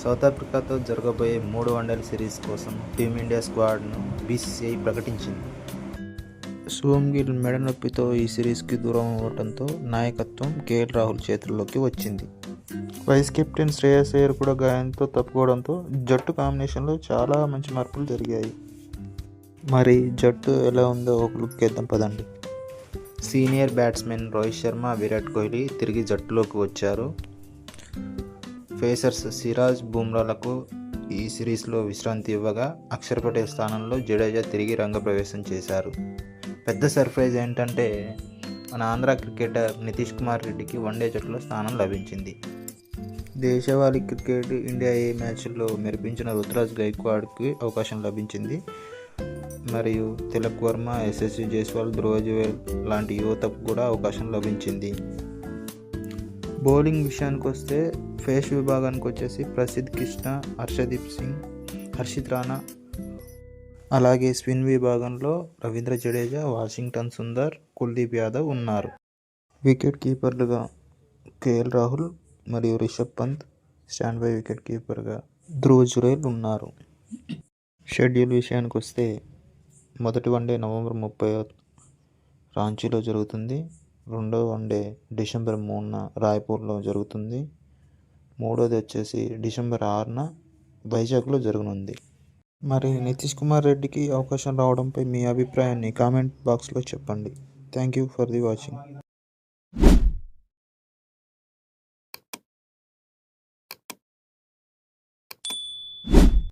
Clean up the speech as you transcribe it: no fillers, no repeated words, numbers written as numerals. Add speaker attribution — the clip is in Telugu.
Speaker 1: సౌత్ ఆఫ్రికాతో జరగబోయే 3 వన్డేల సిరీస్ కోసం టీమిండియా స్క్వాడ్ను బీసీసీఐ ప్రకటించింది. శుభ్మన్ గిల్ మెడ నొప్పితో ఈ సిరీస్కి దూరం అవ్వడంతో నాయకత్వం కేఎల్ రాహుల్ చేతుల్లోకి వచ్చింది. వైస్ కెప్టెన్ శ్రేయస్ అయ్యర్ కూడా గాయంతో తప్పుకోవడంతో జట్టు కాంబినేషన్లో చాలా మంచి మార్పులు జరిగాయి. మరి జట్టు ఎలా ఉందో ఒక లుక్ వేద్దాం పదండి. సీనియర్ బ్యాట్స్మెన్ రోహిత్ శర్మ, విరాట్ కోహ్లీ తిరిగి జట్టులోకి వచ్చారు. పేసర్స్ సిరాజ్, బుమ్రాలకు ఈ సిరీస్లో విశ్రాంతి ఇవ్వగా అక్షర్ పటేల్ స్థానంలో జడేజా తిరిగి రంగప్రవేశం చేశారు. పెద్ద సర్ప్రైజ్ ఏంటంటే మన ఆంధ్ర క్రికెటర్ నితీష్ కుమార్ రెడ్డికి వన్డే జట్టులో స్థానం లభించింది. దేశవాళీ క్రికెట్ ఇండియా ఏ మ్యాచ్లో మెరిపించిన రుతురాజ్ గైక్వాడ్కి అవకాశం లభించింది. మరియు తిలక్ వర్మ, యశస్వి జైస్వాల్, ధ్రువ జురేల్ లాంటి యువతకు కూడా అవకాశం లభించింది. బౌలింగ్ విషయానికి వస్తే పేస్ విభాగానికి వచ్చేసి ప్రసిద్ధ్ కృష్ణ, హర్షదీప్ సింగ్, హర్షిత్ రాణా, అలాగే స్పిన్ విభాగంలో రవీంద్ర జడేజా, వాషింగ్టన్ సుందర్, కుల్దీప్ యాదవ్ ఉన్నారు. వికెట్ కీపర్లుగా కేఎల్ రాహుల్ మరియు Rishabh Pant, stand by wicket కీపర్గా ధ్రువ జురేల్ ఉన్నారు. షెడ్యూల్ విషయానికి వస్తే మొదటి వన్డే నవంబర్ 30 రాంచీలో జరుగుతుంది. రెండో వన్డే డిసెంబర్ 3న రాయ్పూర్లో జరుగుతుంది. మూడోది వచ్చేసి డిసెంబర్ 6న వైజాగ్లో జరగనుంది. మరి నితీష్ కుమార్ రెడ్డికి అవకాశం రావడంపై మీ అభిప్రాయాన్ని కామెంట్ బాక్స్లో చెప్పండి. Thank you for the watching.